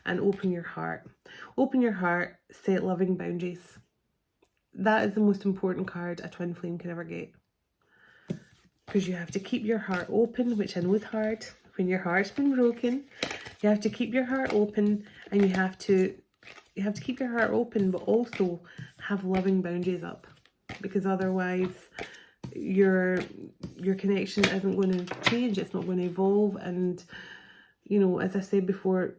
And open your heart. Open your heart, set loving boundaries. That is the most important card a twin flame can ever get. Because you have to keep your heart open, which I know is hard. When your heart's been broken, you have to keep your heart open, and you have to keep your heart open, but also have loving boundaries up, because otherwise your connection isn't going to change. It's not going to evolve. And you know, as I said before,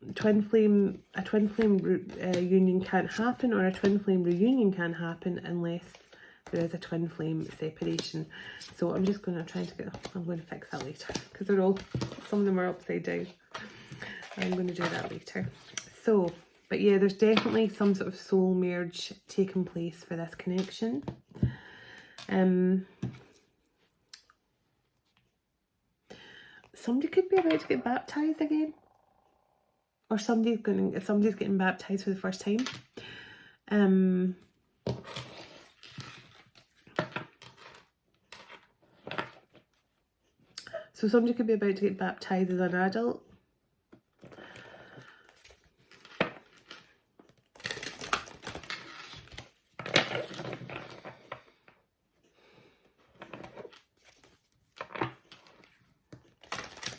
a twin flame union can't happen, or a twin flame reunion can't happen unless there is a twin flame separation. So I'm just going to try to get, I'm going to fix that later, because they're all, some of them are upside down. I'm going to do that later. So, but yeah, there's definitely some sort of soul merge taking place for this connection. Somebody could be about to get baptized again, or somebody's getting baptized for the first time. So somebody could be about to get baptized as an adult.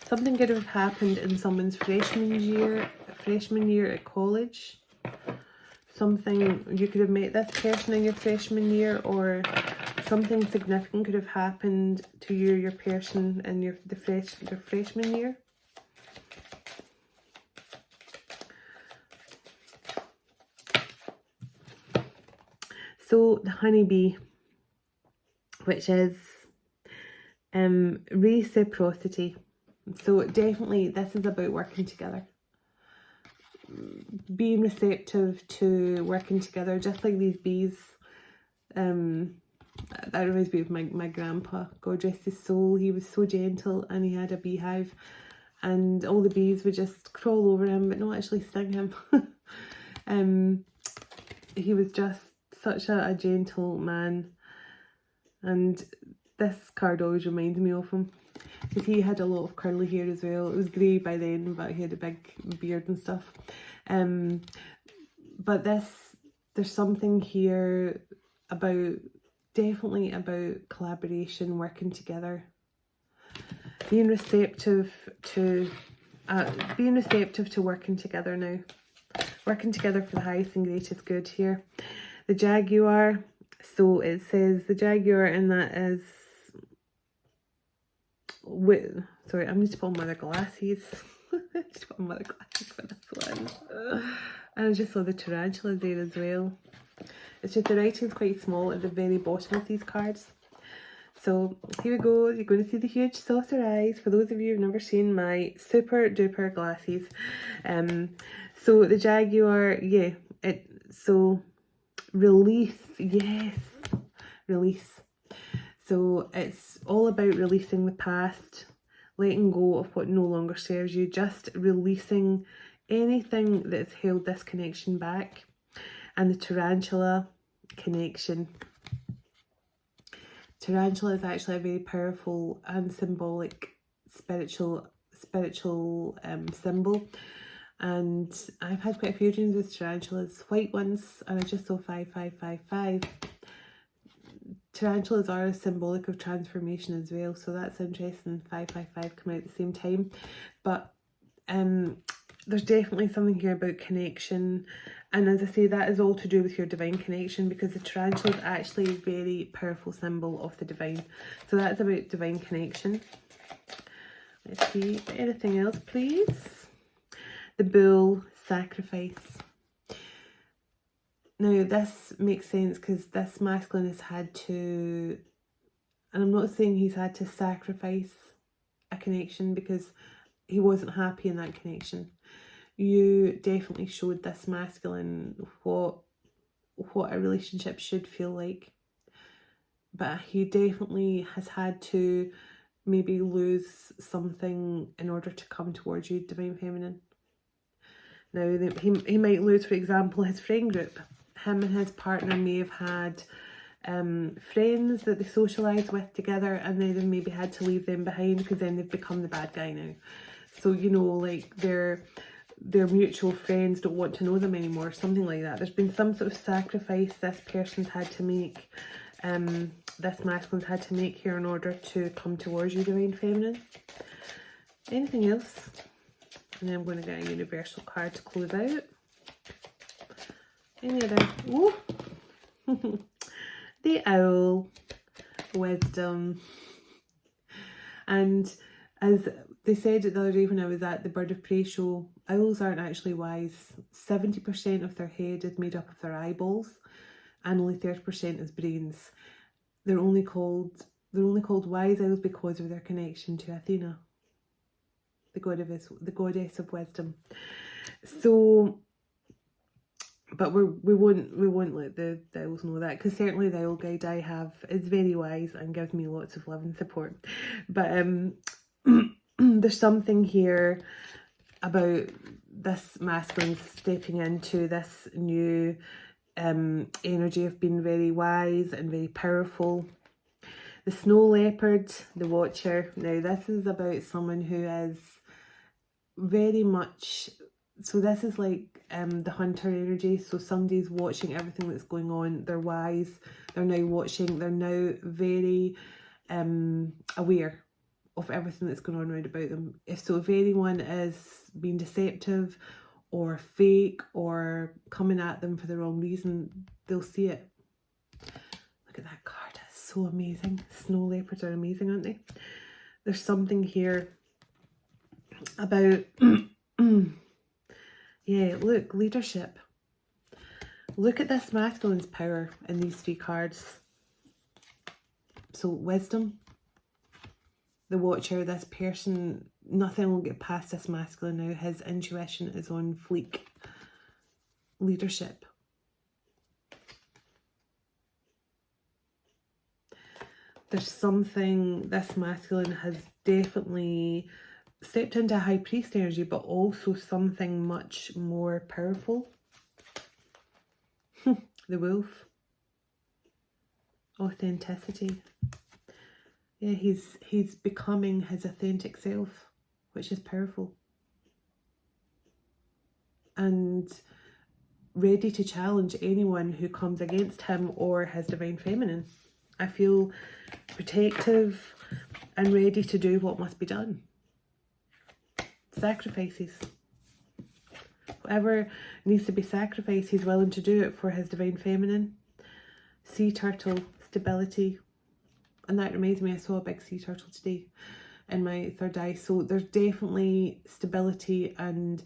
Something could have happened in someone's freshman year at college. Something, you could have met this person in your freshman year, or something significant could have happened to you, your person, in your freshman year. So the honeybee, which is reciprocity. So definitely this is about working together. Being receptive to working together, just like these bees. That reminds me of my grandpa, God rest his soul. He was so gentle, and he had a beehive, and all the bees would just crawl over him but not actually sting him. He was just such a gentle man, And this card always reminds me of him, because he had a lot of curly hair as well. It was grey by then, but he had a big beard and stuff. But there's something here about, definitely about collaboration, working together, being receptive to working together now. Working together for the highest and greatest good here. The Jaguar. So it says the Jaguar, and that is... sorry, I need to put on my other glasses. Just put on my other glasses for this one. And I just saw the tarantula there as well. It's just the writing's quite small at the very bottom of these cards. So here we go. You're going to see the huge saucer eyes for those of you who've never seen my super duper glasses. So the Jaguar, yeah, so release, yes, release. So it's all about releasing the past, letting go of what no longer serves you, just releasing anything that's held this connection back. And the tarantula connection. Tarantula is actually a very powerful and symbolic spiritual symbol. And I've had quite a few dreams with tarantulas, white ones, and I just saw 5555. Tarantulas are symbolic of transformation as well, so that's interesting. 555 come out at the same time. But there's definitely something here about connection, and as I say, that is all to do with your divine connection, because the tarantula is actually a very powerful symbol of the divine. So that's about divine connection. Let's see, anything else please? The bull, sacrifice. Now this makes sense because this masculine has had to, and I'm not saying he's had to sacrifice a connection because he wasn't happy in that connection. You definitely showed this masculine what a relationship should feel like. But he definitely has had to maybe lose something in order to come towards you, Divine Feminine. Now, he might lose, for example, his friend group. Him and his partner may have had friends that they socialised with together, and then they maybe had to leave them behind because then they've become the bad guy now. So, you know, like their mutual friends don't want to know them anymore, something like that. There's been some sort of sacrifice this person's had to make, this masculine's had to make here in order to come towards you, Divine Feminine. Anything else? And then I'm going to get a universal card to close out. Any other? Ooh. The owl. Wisdom. And as they said it the other day when I was at the Bird of Prey show, owls aren't actually wise. 70% of their head is made up of their eyeballs, and only 30% is brains. They're only called wise owls because of their connection to Athena, the goddess of wisdom. So, but we won't let the owls know that, because certainly the owl guide I have is very wise and gives me lots of love and support. But there's something here about this masculine stepping into this new energy of being very wise and very powerful. The snow leopard, the watcher. Now this is about someone who is very much, so this is like the hunter energy. So somebody's watching everything that's going on. They're wise. They're now watching. They're now very aware of everything that's going on around about them. If anyone is being deceptive or fake or coming at them for the wrong reason, they'll see it. Look at that card. It's so amazing. Snow leopards are amazing, aren't they? There's something here about yeah, look, leadership. Look at this masculine's power in these three cards. So wisdom, the watcher, this person, nothing will get past this masculine now. His intuition is on fleek. Leadership. There's something, this masculine has definitely stepped into high priest energy, but also something much more powerful. The wolf. authenticity. Yeah, he's becoming his authentic self, which is powerful. And ready to challenge anyone who comes against him or his divine feminine. I feel protective and ready to do what must be done. Sacrifices. Whatever needs to be sacrificed, he's willing to do it for his divine feminine. Sea turtle, stability. And that reminds me, I saw a big sea turtle today in my third eye. So there's definitely stability, and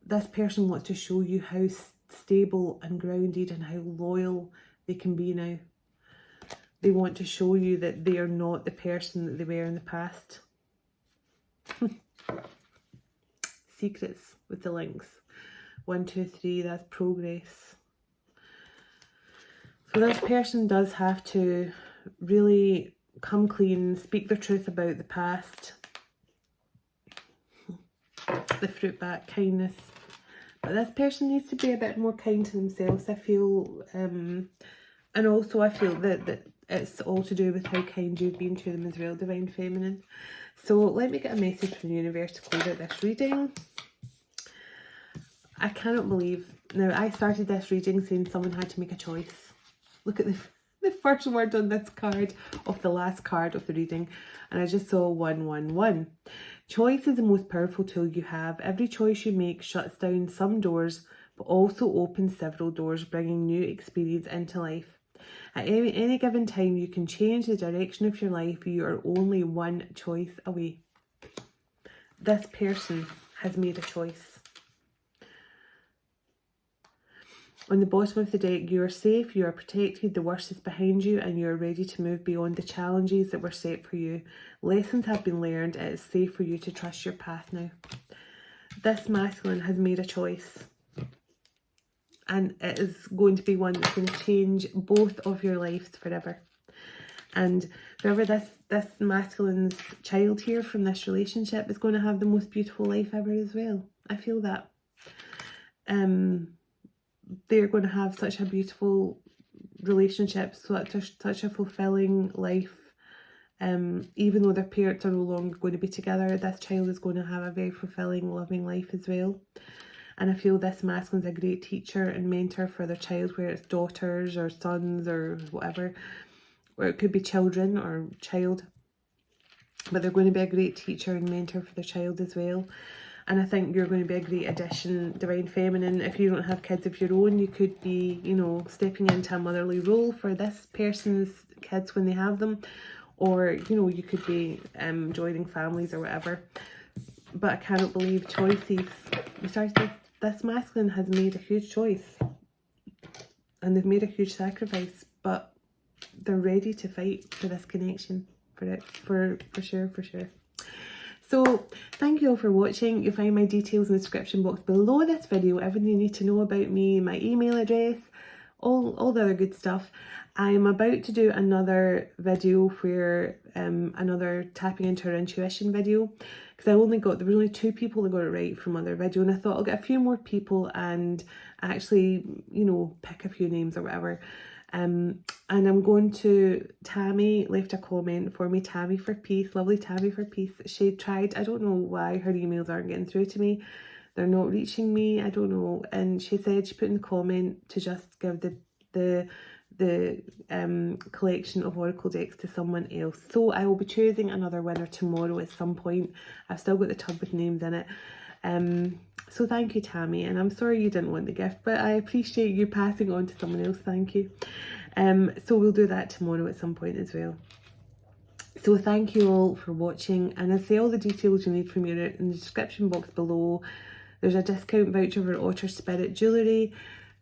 this person wants to show you how stable and grounded and how loyal they can be now. They want to show you that they are not the person that they were in the past. Secrets with the links. 1, 2, 3, that's progress. So this person does have to really come clean, speak the truth about the past. The fruit bat, kindness. But this person needs to be a bit more kind to themselves, I feel. And also I feel that it's all to do with how kind you've been to them as well, Divine Feminine. So let me get a message from the universe to close out this reading. I cannot believe. Now, I started this reading saying someone had to make a choice. Look at the first word on this card of the last card of the reading, and I just saw 111. Choice is the most powerful tool you have. Every choice you make shuts down some doors, but also opens several doors, bringing new experience into life. At any given time, you can change the direction of your life. You are only one choice away. This person has made a choice. On the bottom of the deck, you are safe, you are protected, the worst is behind you, and you are ready to move beyond the challenges that were set for you. Lessons have been learned, it is safe for you to trust your path now. This masculine has made a choice, and it is going to be one that's going to change both of your lives forever. And whoever this masculine's child here from this relationship is going to have the most beautiful life ever as well. I feel that. They're going to have such a beautiful relationship, such a fulfilling life. Even though their parents are no longer going to be together, this child is going to have a very fulfilling, loving life as well. And I feel this masculine is a great teacher and mentor for their child, whether it's daughters or sons or whatever, or it could be children or child. But they're going to be a great teacher and mentor for their child as well. And I think you're going to be a great addition, Divine Feminine. If you don't have kids of your own, you could be, you know, stepping into a motherly role for this person's kids when they have them. Or, you know, you could be joining families or whatever. But I cannot believe choices. This masculine has made a huge choice. And they've made a huge sacrifice. But they're ready to fight for this connection. For sure. So, thank you all for watching. You'll find my details in the description box below this video, everything you need to know about me, my email address, all the other good stuff. I'm about to do another video where, another tapping into our intuition video, because there were only 2 people that got it right from other video, and I thought I'll get a few more people and actually, you know, pick a few names or whatever. And I'm going to, Tammy left a comment for me, Tammy for Peace, lovely Tammy for Peace. She tried, I don't know why her emails aren't getting through to me. They're not reaching me, I don't know. And she said she put in the comment to just give the collection of oracle decks to someone else. So I will be choosing another winner tomorrow at some point. I've still got the tub with names in it. So thank you, Tammy, and I'm sorry you didn't want the gift, but I appreciate you passing on to someone else. Thank you. So we'll do that tomorrow at some point as well. So thank you all for watching, and I say all the details you need from me in the description box below. There's a discount voucher for Otter Spirit Jewellery,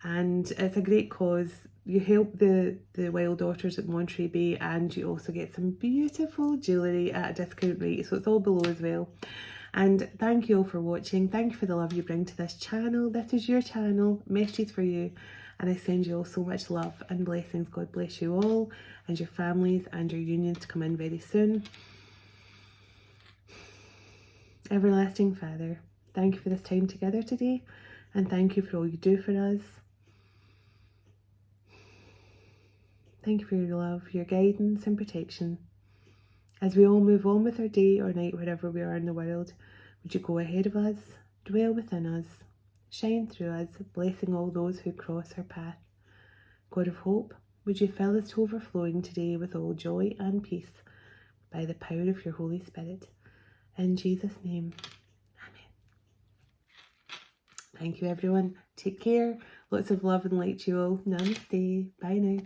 and it's a great cause. You help the wild otters at Monterey Bay, and you also get some beautiful jewellery at a discount rate, so it's all below as well. And thank you all for watching. Thank you for the love you bring to this channel. This is your channel, messages for you, and I send you all so much love and blessings. God bless you all and your families and your unions to come in very soon. Everlasting Father, thank you for this time together today, and thank you for all you do for us. Thank you for your love, your guidance and protection. As we all move on with our day or night, wherever we are in the world, would you go ahead of us, dwell within us, shine through us, blessing all those who cross our path. God of hope, would you fill us to overflowing today with all joy and peace by the power of your Holy Spirit. In Jesus' name, amen. Thank you everyone. Take care. Lots of love and light to you all. Namaste. Bye now.